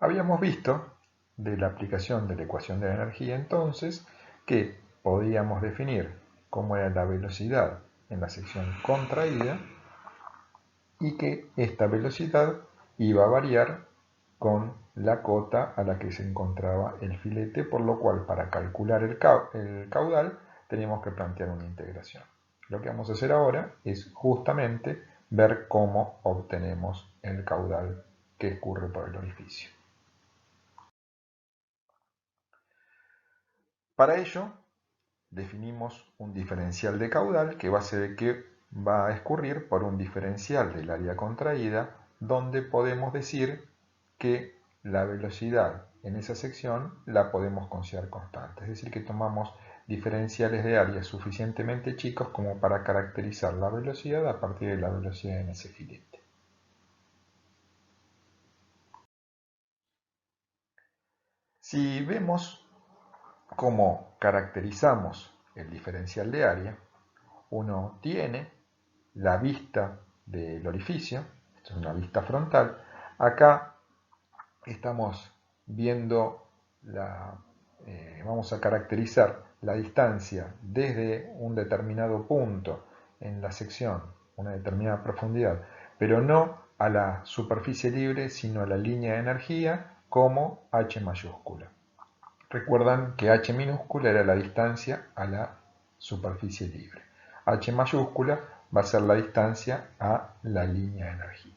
Habíamos visto de la aplicación de la ecuación de la energía entonces que podíamos definir cómo era la velocidad en la sección contraída y que esta velocidad iba a variar con la cota a la que se encontraba el filete, por lo cual para calcular el caudal teníamos que plantear una integración. Lo que vamos a hacer ahora es justamente ver cómo obtenemos el caudal que escurre por el orificio. Para ello, definimos un diferencial de caudal que va a ser el que va a escurrir por un diferencial del área contraída, donde podemos decir que la velocidad en esa sección la podemos considerar constante. Es decir, que tomamos diferenciales de área suficientemente chicos como para caracterizar la velocidad a partir de la velocidad en ese filete. Si vemos cómo caracterizamos el diferencial de área, uno tiene la vista del orificio, esto es una vista frontal. Acá estamos viendo vamos a caracterizar la distancia desde un determinado punto en la sección, una determinada profundidad, pero no a la superficie libre, sino a la línea de energía como h mayúscula. Recuerdan que h minúscula era la distancia a la superficie libre. H mayúscula va a ser la distancia a la línea de energía.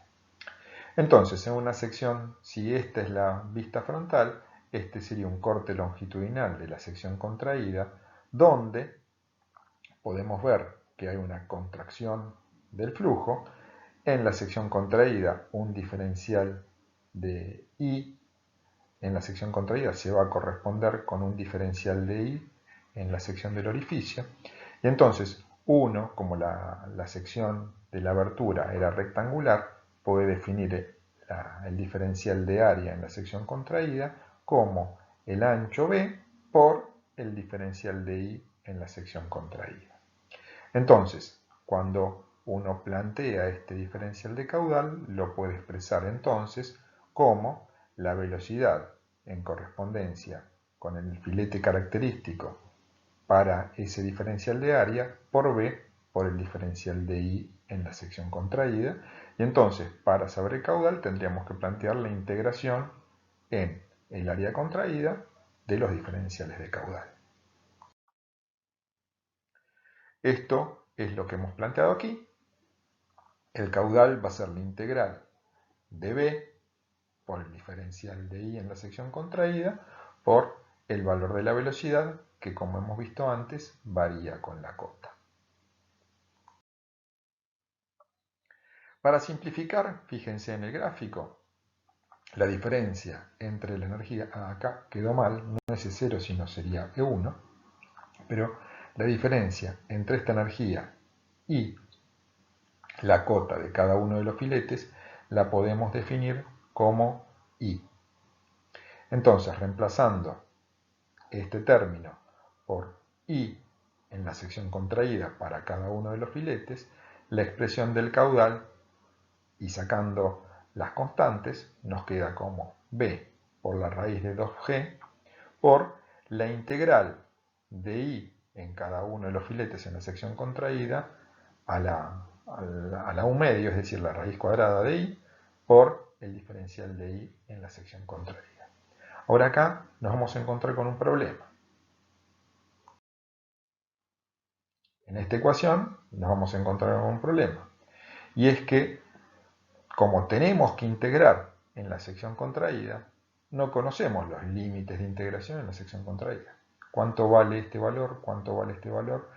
Entonces, en una sección, si esta es la vista frontal, este sería un corte longitudinal de la sección contraída, donde podemos ver que hay una contracción del flujo. En la sección contraída, un diferencial de I en la sección contraída se va a corresponder con un diferencial de I en la sección del orificio. Y entonces, uno, como la sección de la abertura era rectangular, puede definir el diferencial de área en la sección contraída como el ancho B por el diferencial de I en la sección contraída. Entonces, cuando uno plantea este diferencial de caudal, lo puede expresar entonces como la velocidad en correspondencia con el filete característico para ese diferencial de área por B por el diferencial de I en la sección contraída. Y entonces, para saber el caudal, tendríamos que plantear la integración en el área contraída de los diferenciales de caudal. Esto es lo que hemos planteado aquí. El caudal va a ser la integral de B por el diferencial de I en la sección contraída por el valor de la velocidad que, como hemos visto antes, varía con la cota. Para simplificar, fíjense en el gráfico, la diferencia entre la energía, acá quedó mal, no es E0 sino sería E1, pero la diferencia entre esta energía y la cota de cada uno de los filetes la podemos definir como I. Entonces, reemplazando este término por I en la sección contraída para cada uno de los filetes, la expresión del caudal y sacando las constantes nos queda como B por la raíz de 2G por la integral de I en cada uno de los filetes en la sección contraída a la 1 medio, es decir, la raíz cuadrada de I por el diferencial de I en la sección contraída. Ahora acá nos vamos a encontrar con un problema. En esta ecuación nos vamos a encontrar con un problema. Y es que, como tenemos que integrar en la sección contraída, no conocemos los límites de integración en la sección contraída. ¿Cuánto vale este valor? ¿Cuánto vale este valor?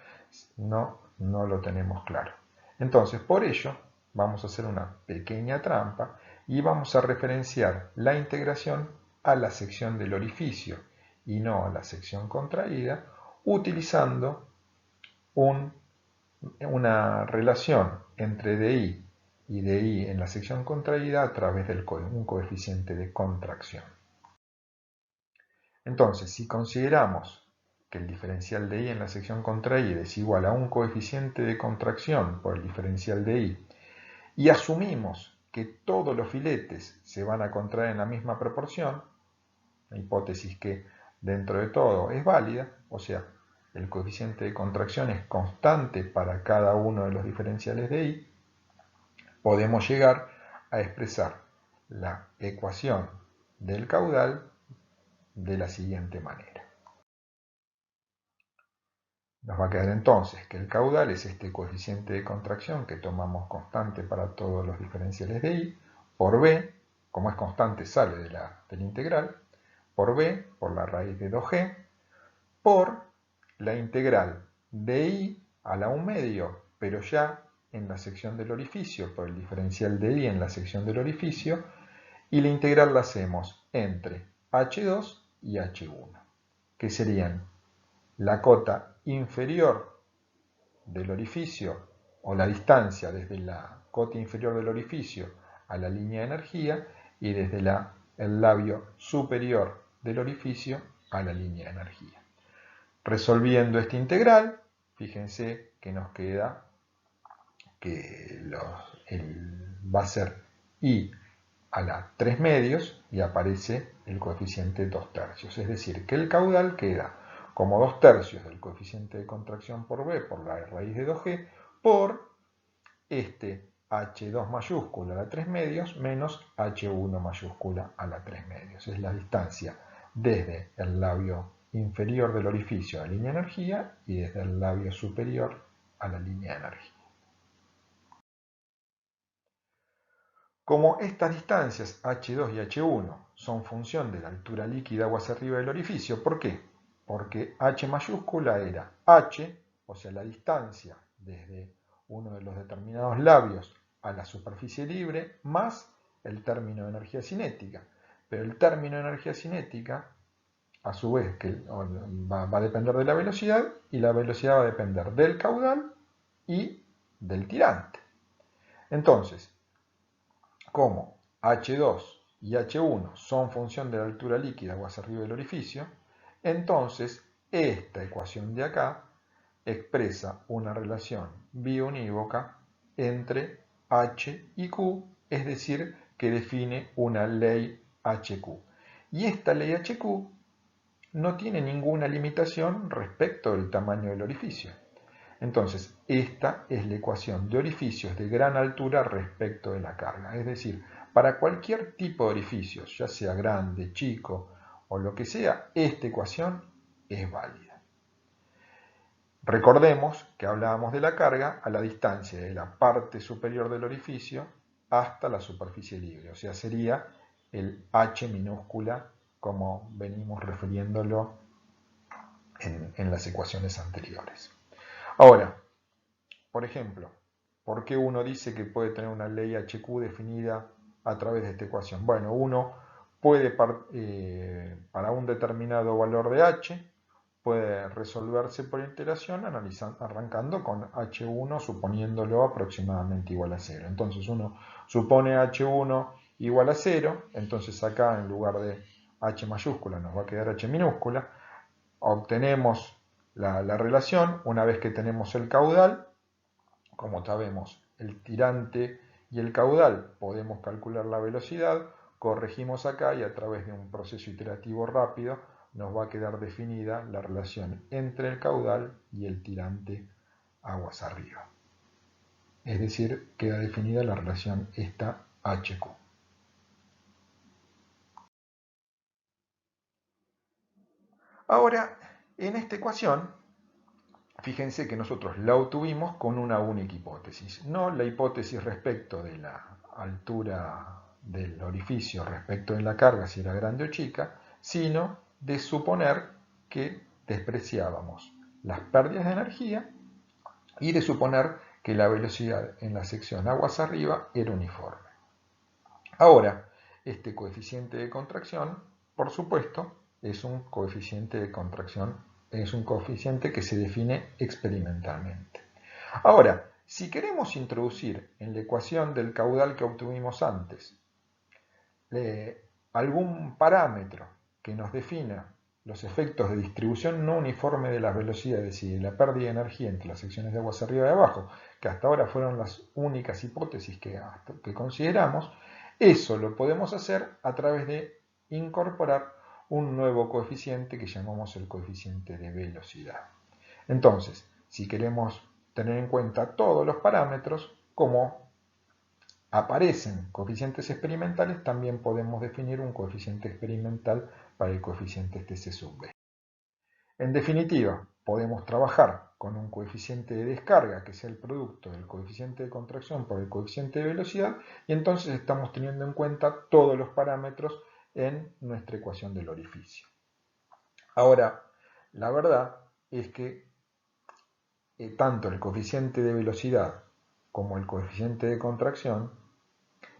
No lo tenemos claro. Entonces, por ello, vamos a hacer una pequeña trampa y vamos a referenciar la integración a la sección del orificio y no a la sección contraída, utilizando una relación entre DI y DI en la sección contraída a través de un coeficiente de contracción. Entonces, si consideramos que el diferencial de I en la sección contraída es igual a un coeficiente de contracción por el diferencial de I y asumimos que todos los filetes se van a contraer en la misma proporción, una hipótesis que dentro de todo es válida, o sea, el coeficiente de contracción es constante para cada uno de los diferenciales de I, podemos llegar a expresar la ecuación del caudal de la siguiente manera. Nos va a quedar entonces que el caudal es este coeficiente de contracción que tomamos constante para todos los diferenciales de I, por B, como es constante sale de la integral, por B, por la raíz de 2G, por la integral de I a la 1 medio, pero ya en la sección del orificio, por el diferencial de I en la sección del orificio, y la integral la hacemos entre H2 y H1, que serían la cota inferior del orificio, o la distancia desde la cota inferior del orificio a la línea de energía, y desde el labio superior del orificio a la línea de energía. Resolviendo esta integral, fíjense que nos queda que va a ser I a la 3 medios y aparece el coeficiente 2 tercios. Es decir, que el caudal queda como 2 tercios del coeficiente de contracción por B por la raíz de 2G por este H2 mayúscula a la 3 medios menos H1 mayúscula a la 3 medios. Es la distancia desde el labio inferior del orificio a la línea de energía y desde el labio superior a la línea de energía. Como estas distancias H2 y H1 son función de la altura líquida aguas arriba del orificio, ¿por qué? Porque H mayúscula era H, o sea, la distancia desde uno de los determinados labios a la superficie libre, más el término de energía cinética. Pero el término de energía cinética, a su vez, va a depender de la velocidad, y la velocidad va a depender del caudal y del tirante. Entonces, como H2 y H1 son función de la altura líquida aguas arriba del orificio, entonces esta ecuación de acá expresa una relación biunívoca entre H y Q, es decir, que define una ley HQ. Y esta ley HQ no tiene ninguna limitación respecto del tamaño del orificio. Entonces, esta es la ecuación de orificios de gran altura respecto de la carga. Es decir, para cualquier tipo de orificios, ya sea grande, chico o lo que sea, esta ecuación es válida. Recordemos que hablábamos de la carga a la distancia de la parte superior del orificio hasta la superficie libre. O sea, sería el H minúscula como venimos refiriéndolo en las ecuaciones anteriores. Ahora, por ejemplo, ¿por qué uno dice que puede tener una ley HQ definida a través de esta ecuación? Bueno, uno puede, para un determinado valor de H, puede resolverse por iteración arrancando con H1 suponiéndolo aproximadamente igual a 0. Entonces uno supone H1 igual a 0, entonces acá en lugar de H mayúscula nos va a quedar H minúscula. Obtenemos la relación una vez que tenemos el caudal. Como sabemos el tirante y el caudal, podemos calcular la velocidad, corregimos acá y a través de un proceso iterativo rápido nos va a quedar definida la relación entre el caudal y el tirante aguas arriba. Es decir, queda definida la relación esta HQ. Ahora, en esta ecuación, fíjense que nosotros la obtuvimos con una única hipótesis, no la hipótesis respecto de la altura del orificio respecto de la carga, si era grande o chica, sino de suponer que despreciábamos las pérdidas de energía y de suponer que la velocidad en la sección aguas arriba era uniforme. Ahora, este coeficiente de contracción, por supuesto, es un coeficiente de contracción, es un coeficiente que se define experimentalmente. Ahora, si queremos introducir en la ecuación del caudal que obtuvimos antes algún parámetro que nos defina los efectos de distribución no uniforme de las velocidades y de la pérdida de energía entre las secciones de aguas arriba y abajo, que hasta ahora fueron las únicas hipótesis que consideramos, eso lo podemos hacer a través de incorporar un nuevo coeficiente que llamamos el coeficiente de velocidad. Entonces, si queremos tener en cuenta todos los parámetros, como aparecen coeficientes experimentales, también podemos definir un coeficiente experimental para el coeficiente TC sub B. En definitiva, podemos trabajar con un coeficiente de descarga que sea el producto del coeficiente de contracción por el coeficiente de velocidad, y entonces estamos teniendo en cuenta todos los parámetros en nuestra ecuación del orificio. Ahora, la verdad es que tanto el coeficiente de velocidad como el coeficiente de contracción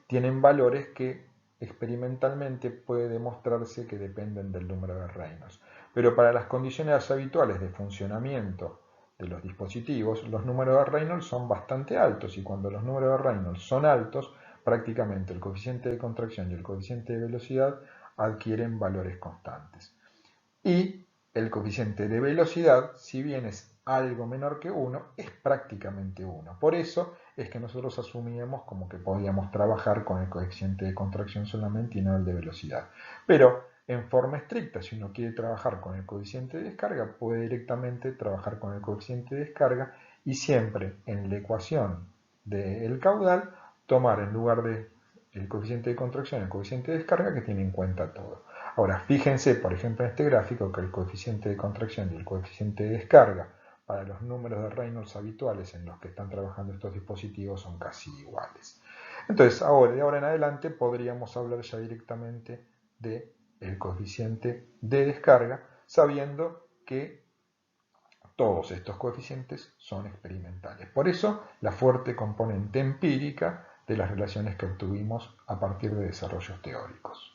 tienen valores que experimentalmente puede demostrarse que dependen del número de Reynolds. Pero para las condiciones habituales de funcionamiento de los dispositivos, los números de Reynolds son bastante altos, y cuando los números de Reynolds son altos, prácticamente el coeficiente de contracción y el coeficiente de velocidad adquieren valores constantes. Y el coeficiente de velocidad, si bien es algo menor que 1, es prácticamente 1. Por eso es que nosotros asumíamos como que podíamos trabajar con el coeficiente de contracción solamente y no el de velocidad. Pero en forma estricta, si uno quiere trabajar con el coeficiente de descarga, puede directamente trabajar con el coeficiente de descarga y siempre en la ecuación del caudal tomar en lugar de el coeficiente de contracción el coeficiente de descarga, que tiene en cuenta todo. Ahora, fíjense, por ejemplo, en este gráfico que el coeficiente de contracción y el coeficiente de descarga para los números de Reynolds habituales en los que están trabajando estos dispositivos son casi iguales. Entonces, ahora, de ahora en adelante podríamos hablar ya directamente del coeficiente de descarga, sabiendo que todos estos coeficientes son experimentales. Por eso, la fuerte componente empírica de las relaciones que obtuvimos a partir de desarrollos teóricos.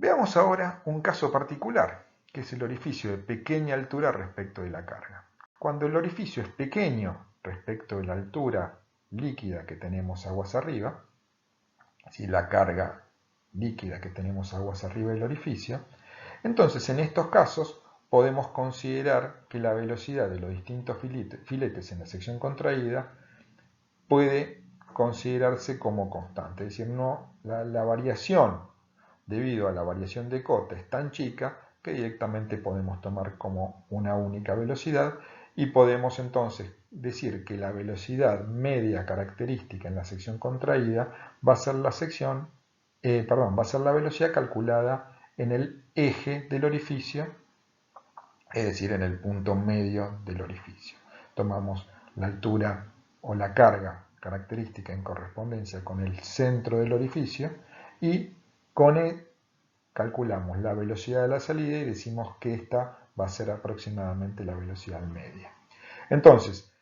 Veamos ahora un caso particular, que es el orificio de pequeña altura respecto de la carga. Cuando el orificio es pequeño respecto de la altura líquida que tenemos aguas arriba, si la carga líquida que tenemos aguas arriba del orificio, entonces en estos casos podemos considerar que la velocidad de los distintos filetes en la sección contraída puede considerarse como constante, es decir, no, la variación debido a la variación de cota es tan chica que directamente podemos tomar como una única velocidad, y podemos entonces decir que la velocidad media característica en la sección contraída va a ser va a ser la velocidad calculada en el eje del orificio, es decir, en el punto medio del orificio. Tomamos la altura o la carga característica en correspondencia con el centro del orificio, y con él calculamos la velocidad de la salida y decimos que esta va a ser aproximadamente la velocidad media. Entonces,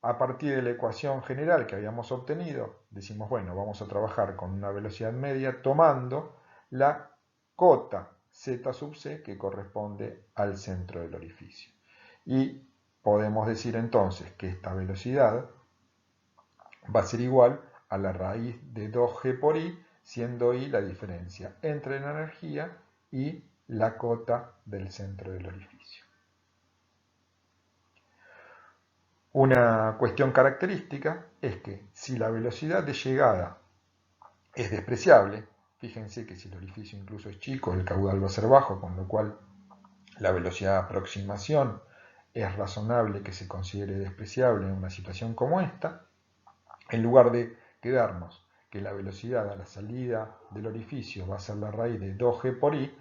a partir de la ecuación general que habíamos obtenido, decimos, bueno, vamos a trabajar con una velocidad media tomando la cota z sub c que corresponde al centro del orificio. Y podemos decir entonces que esta velocidad va a ser igual a la raíz de 2g por i, siendo i la diferencia entre la energía y la cota del centro del orificio. Una cuestión característica es que si la velocidad de llegada es despreciable, fíjense que si el orificio incluso es chico, el caudal va a ser bajo, con lo cual la velocidad de aproximación es razonable que se considere despreciable en una situación como esta. En lugar de quedarnos que la velocidad a la salida del orificio va a ser la raíz de 2g por i,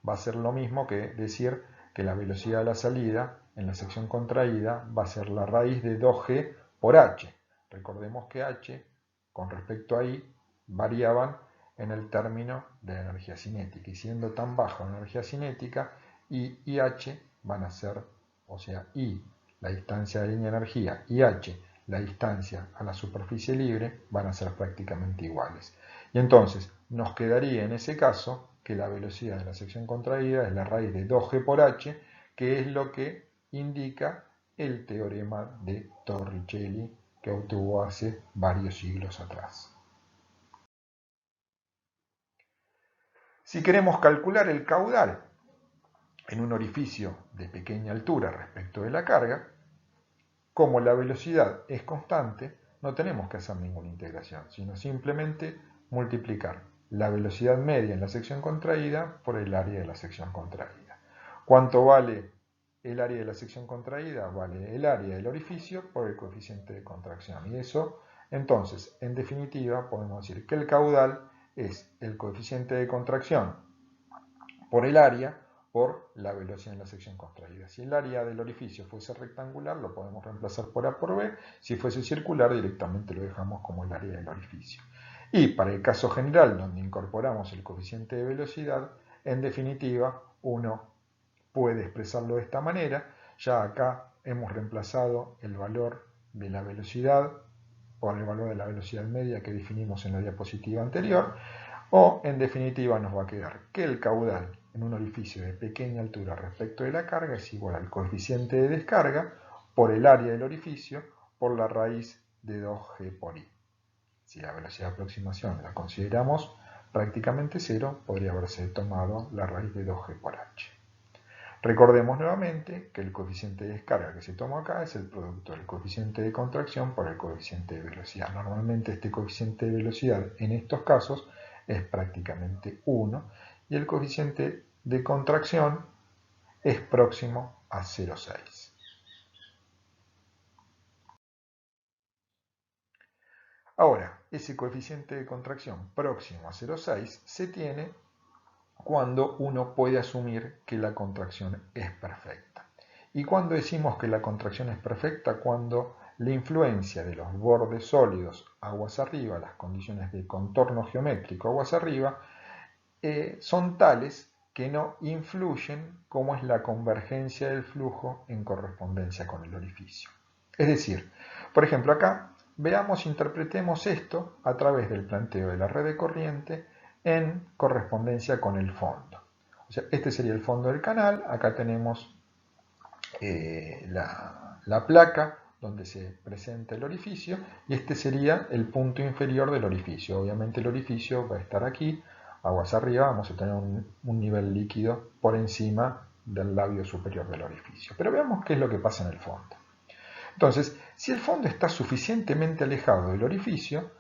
va a ser lo mismo que decir que la velocidad a la salida en la sección contraída va a ser la raíz de 2g por h. Recordemos que h con respecto a i variaban en el término de la energía cinética, y siendo tan baja la energía cinética, I y h van a ser, o sea, I, la distancia de línea de energía, y h, la distancia a la superficie libre, van a ser prácticamente iguales. Y entonces nos quedaría en ese caso que la velocidad de la sección contraída es la raíz de 2g por h, que es lo que indica el teorema de Torricelli que obtuvo hace varios siglos atrás. Si queremos calcular el caudal en un orificio de pequeña altura respecto de la carga, como la velocidad es constante, no tenemos que hacer ninguna integración, sino simplemente multiplicar la velocidad media en la sección contraída por el área de la sección contraída. ¿Cuánto vale el área de la sección contraída? Vale el área del orificio por el coeficiente de contracción. Y eso, entonces, en definitiva, podemos decir que el caudal es el coeficiente de contracción por el área por la velocidad en la sección contraída. Si el área del orificio fuese rectangular, lo podemos reemplazar por A por B. Si fuese circular, directamente lo dejamos como el área del orificio. Y para el caso general, donde incorporamos el coeficiente de velocidad, en definitiva, uno puede expresarlo de esta manera. Ya acá hemos reemplazado el valor de la velocidad por el valor de la velocidad media que definimos en la diapositiva anterior. O, en definitiva, nos va a quedar que el caudal en un orificio de pequeña altura respecto de la carga es igual al coeficiente de descarga por el área del orificio por la raíz de 2G por I. Si la velocidad de aproximación la consideramos prácticamente cero, podría haberse tomado la raíz de 2G por H. Recordemos nuevamente que el coeficiente de descarga que se toma acá es el producto del coeficiente de contracción por el coeficiente de velocidad. Normalmente este coeficiente de velocidad en estos casos es prácticamente 1 y el coeficiente de contracción es próximo a 0,6. Ahora, ese coeficiente de contracción próximo a 0,6 se tiene cuando uno puede asumir que la contracción es perfecta. ¿Y cuando decimos que la contracción es perfecta? Cuando la influencia de los bordes sólidos aguas arriba, las condiciones de contorno geométrico aguas arriba, son tales que no influyen como es la convergencia del flujo en correspondencia con el orificio. Es decir, por ejemplo acá, veamos, interpretemos esto a través del planteo de la red de corriente en correspondencia con el fondo. O sea, este sería el fondo del canal, acá tenemos la placa donde se presenta el orificio y este sería el punto inferior del orificio. Obviamente el orificio va a estar aquí, aguas arriba, vamos a tener un nivel líquido por encima del labio superior del orificio. Pero veamos qué es lo que pasa en el fondo. Entonces, si el fondo está suficientemente alejado del orificio,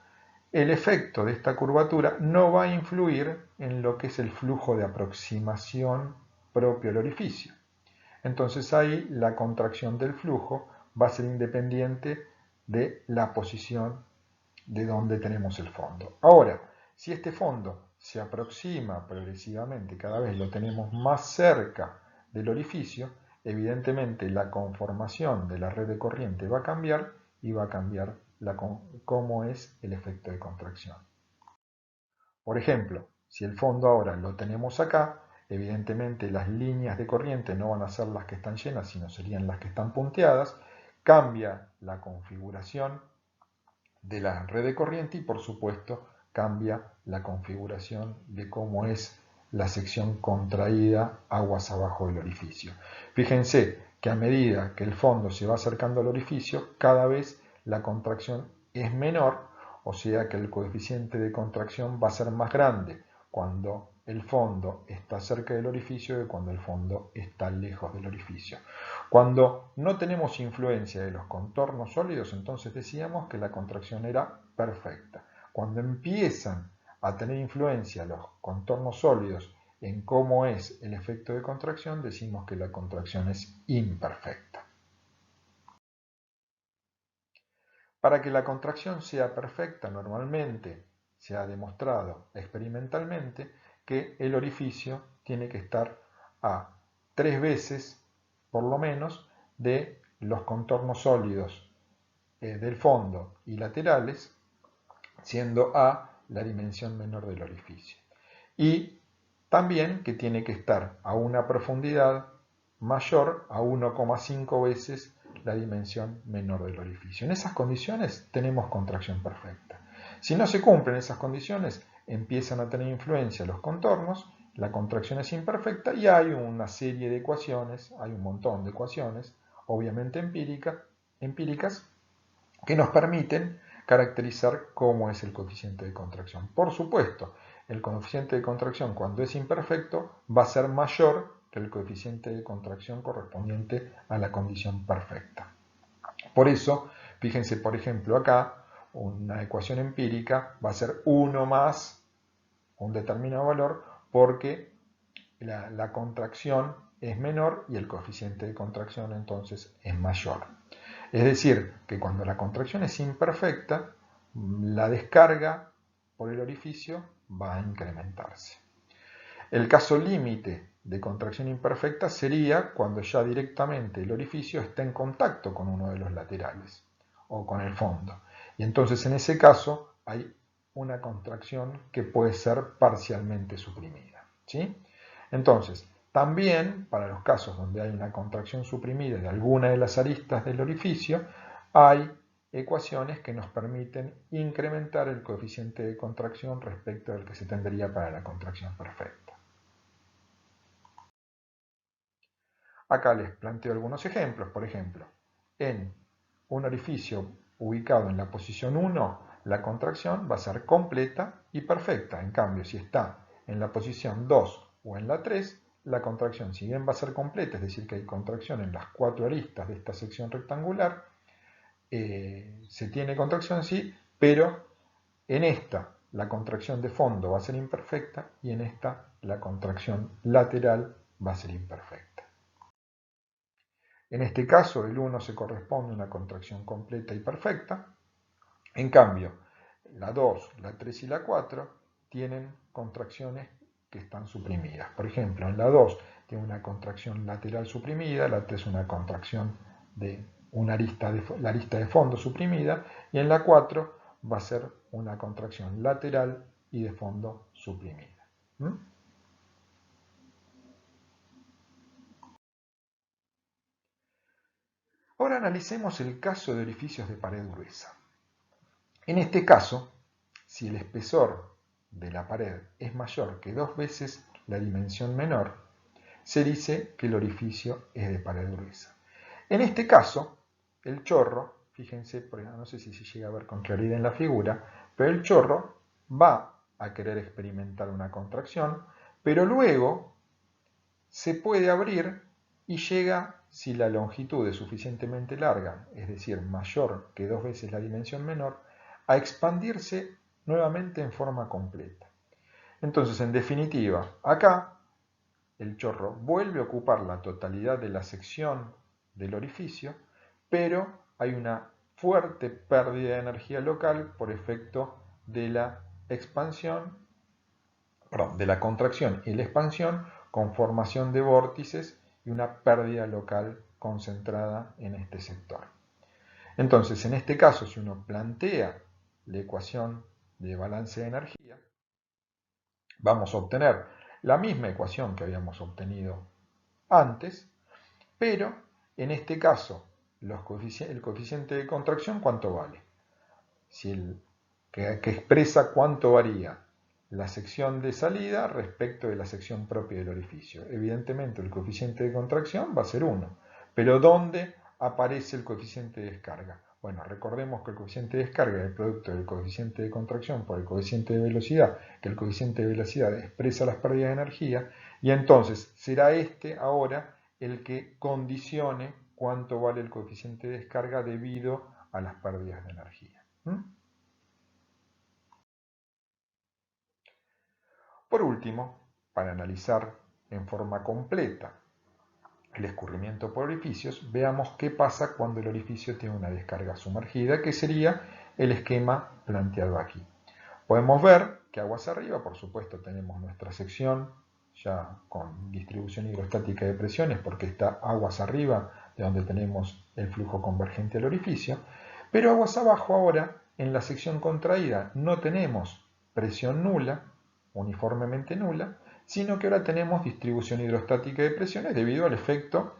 el efecto de esta curvatura no va a influir en lo que es el flujo de aproximación propio al orificio. Entonces ahí la contracción del flujo va a ser independiente de la posición de donde tenemos el fondo. Ahora, si este fondo se aproxima progresivamente, cada vez lo tenemos más cerca del orificio, evidentemente la conformación de la red de corriente va a cambiar y va a cambiar cómo es el efecto de contracción. Por ejemplo, si el fondo ahora lo tenemos acá, evidentemente las líneas de corriente no van a ser las que están llenas, sino serían las que están punteadas. Cambia la configuración de la red de corriente y por supuesto cambia la configuración de cómo es la sección contraída aguas abajo del orificio. Fíjense que a medida que el fondo se va acercando al orificio, cada vez la contracción es menor, o sea que el coeficiente de contracción va a ser más grande cuando el fondo está cerca del orificio que cuando el fondo está lejos del orificio. Cuando no tenemos influencia de los contornos sólidos, entonces decíamos que la contracción era perfecta. Cuando empiezan a tener influencia los contornos sólidos en cómo es el efecto de contracción, decimos que la contracción es imperfecta. Para que la contracción sea perfecta, normalmente se ha demostrado experimentalmente que el orificio tiene que estar a 3 veces, por lo menos, de los contornos sólidos del fondo y laterales, siendo A la dimensión menor del orificio. Y también que tiene que estar a una profundidad mayor a 1,5 veces la dimensión menor del orificio. En esas condiciones tenemos contracción perfecta. Si no se cumplen esas condiciones, empiezan a tener influencia los contornos, la contracción es imperfecta y hay una serie de ecuaciones, hay un montón de ecuaciones, obviamente empíricas, que nos permiten caracterizar cómo es el coeficiente de contracción. Por supuesto, el coeficiente de contracción cuando es imperfecto va a ser mayor que el coeficiente de contracción correspondiente a la condición perfecta. Por eso, fíjense por ejemplo acá, una ecuación empírica va a ser 1 más un determinado valor porque la contracción es menor y el coeficiente de contracción entonces es mayor. Es decir, que cuando la contracción es imperfecta, la descarga por el orificio va a incrementarse. El caso límite de contracción imperfecta sería cuando ya directamente el orificio está en contacto con uno de los laterales o con el fondo. Y entonces en ese caso hay una contracción que puede ser parcialmente suprimida, ¿sí? Entonces, también para los casos donde hay una contracción suprimida de alguna de las aristas del orificio, hay ecuaciones que nos permiten incrementar el coeficiente de contracción respecto al que se tendría para la contracción perfecta. Acá les planteo algunos ejemplos. Por ejemplo, en un orificio ubicado en la posición 1, la contracción va a ser completa y perfecta. En cambio, si está en la posición 2 o en la 3, la contracción, si bien va a ser completa, es decir, que hay contracción en las 4 aristas de esta sección rectangular, se tiene contracción sí, pero en esta la contracción de fondo va a ser imperfecta y en esta la contracción lateral va a ser imperfecta. En este caso, el 1 se corresponde a una contracción completa y perfecta. En cambio, la 2, la 3 y la 4 tienen contracciones que están suprimidas. Por ejemplo, en la 2 tiene una contracción lateral suprimida, la 3 una contracción de la arista de fondo suprimida, y en la 4 va a ser una contracción lateral y de fondo suprimida. Ahora analicemos el caso de orificios de pared gruesa. En este caso, si el espesor de la pared es mayor que 2 veces la dimensión menor, se dice que el orificio es de pared gruesa. En este caso, el chorro, fíjense, no sé si se llega a ver con claridad en la figura, pero el chorro va a querer experimentar una contracción, pero luego se puede abrir y llega, si la longitud es suficientemente larga, es decir, mayor que 2 veces la dimensión menor, a expandirse nuevamente en forma completa. Entonces, en definitiva, acá el chorro vuelve a ocupar la totalidad de la sección del orificio, pero hay una fuerte pérdida de energía local por efecto de la expansión, de la contracción y la expansión con formación de vórtices y una pérdida local concentrada en este sector. Entonces, en este caso, si uno plantea la ecuación de balance de energía, vamos a obtener la misma ecuación que habíamos obtenido antes, pero en este caso el coeficiente de contracción, ¿cuánto vale? Que expresa cuánto varía la sección de salida respecto de la sección propia del orificio. Evidentemente el coeficiente de contracción va a ser 1, pero ¿dónde aparece el coeficiente de descarga? Bueno, recordemos que el coeficiente de descarga es el producto del coeficiente de contracción por el coeficiente de velocidad, que el coeficiente de velocidad expresa las pérdidas de energía, y entonces será este ahora el que condicione cuánto vale el coeficiente de descarga debido a las pérdidas de energía. Por último, para analizar en forma completa el escurrimiento por orificios, veamos qué pasa cuando el orificio tiene una descarga sumergida, que sería el esquema planteado aquí. Podemos ver que aguas arriba, por supuesto, tenemos nuestra sección ya con distribución hidrostática de presiones, porque está aguas arriba de donde tenemos el flujo convergente al orificio, pero aguas abajo ahora, en la sección contraída, no tenemos presión nula, uniformemente nula, sino que ahora tenemos distribución hidrostática de presiones debido al efecto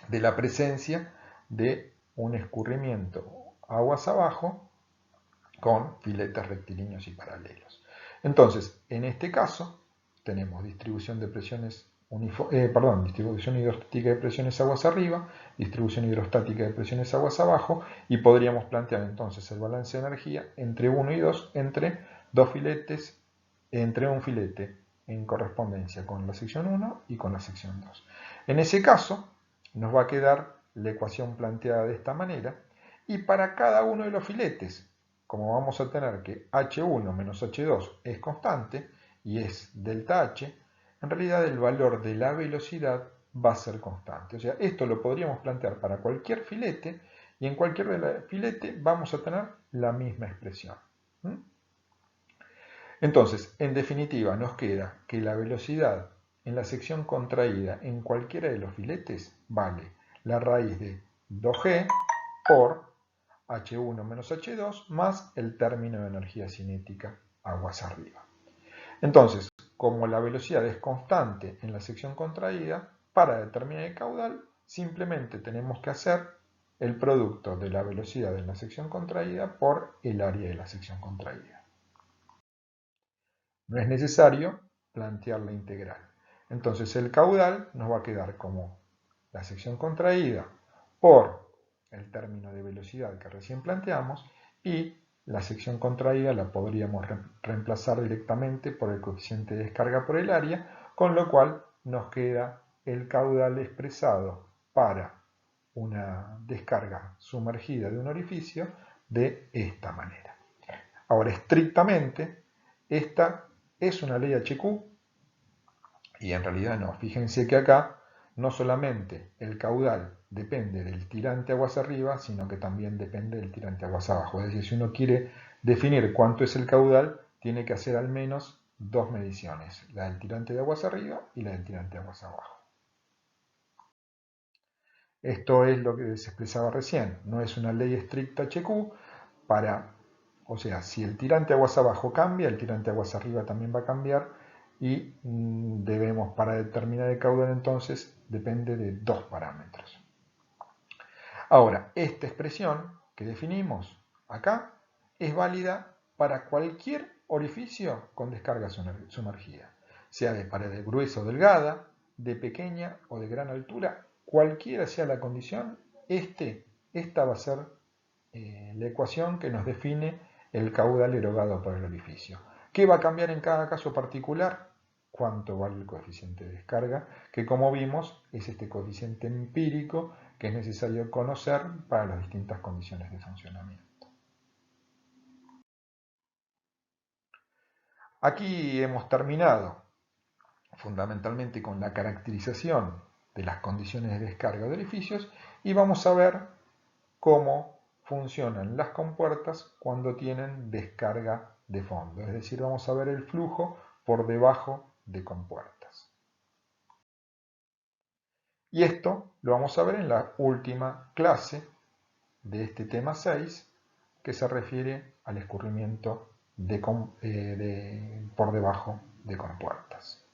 de la presencia de un escurrimiento aguas abajo con filetes rectilíneos y paralelos. Entonces, en este caso, tenemos distribución de presiones distribución hidrostática de presiones aguas arriba, distribución hidrostática de presiones aguas abajo, y podríamos plantear entonces el balance de energía entre 1 y 2 entre dos filetes entre un filete en correspondencia con la sección 1 y con la sección 2. En ese caso, nos va a quedar la ecuación planteada de esta manera, y para cada uno de los filetes, como vamos a tener que H1 menos H2 es constante y es delta H, en realidad el valor de la velocidad va a ser constante. O sea, esto lo podríamos plantear para cualquier filete y en cualquier filete vamos a tener la misma expresión. Entonces, en definitiva, nos queda que la velocidad en la sección contraída en cualquiera de los filetes vale la raíz de 2g por H1 menos H2 más el término de energía cinética aguas arriba. Entonces, como la velocidad es constante en la sección contraída, para determinar el caudal simplemente tenemos que hacer el producto de la velocidad en la sección contraída por el área de la sección contraída. No es necesario plantear la integral. Entonces el caudal nos va a quedar como la sección contraída por el término de velocidad que recién planteamos, y la sección contraída la podríamos reemplazar directamente por el coeficiente de descarga por el área, con lo cual nos queda el caudal expresado para una descarga sumergida de un orificio de esta manera. Ahora, estrictamente, esta es una ley HQ, y en realidad no. Fíjense que acá no solamente el caudal depende del tirante aguas arriba, sino que también depende del tirante aguas abajo. Es decir, si uno quiere definir cuánto es el caudal, tiene que hacer al menos dos mediciones, la del tirante de aguas arriba y la del tirante de aguas abajo. Esto es lo que se expresaba recién, no es una ley estricta HQ o sea, si el tirante aguas abajo cambia, el tirante aguas arriba también va a cambiar, y debemos, para determinar el caudal entonces, depende de dos parámetros. Ahora, esta expresión que definimos acá es válida para cualquier orificio con descarga sumergida, sea de pared gruesa o delgada, de pequeña o de gran altura, cualquiera sea la condición, esta va a ser la ecuación que nos define el caudal erogado por el orificio. ¿Qué va a cambiar en cada caso particular? Cuánto vale el coeficiente de descarga, que como vimos es este coeficiente empírico que es necesario conocer para las distintas condiciones de funcionamiento. Aquí hemos terminado fundamentalmente con la caracterización de las condiciones de descarga de orificios, y vamos a ver cómo funcionan las compuertas cuando tienen descarga de fondo. Es decir, vamos a ver el flujo por debajo de compuertas. Y esto lo vamos a ver en la última clase de este tema 6, que se refiere al escurrimiento por debajo de compuertas.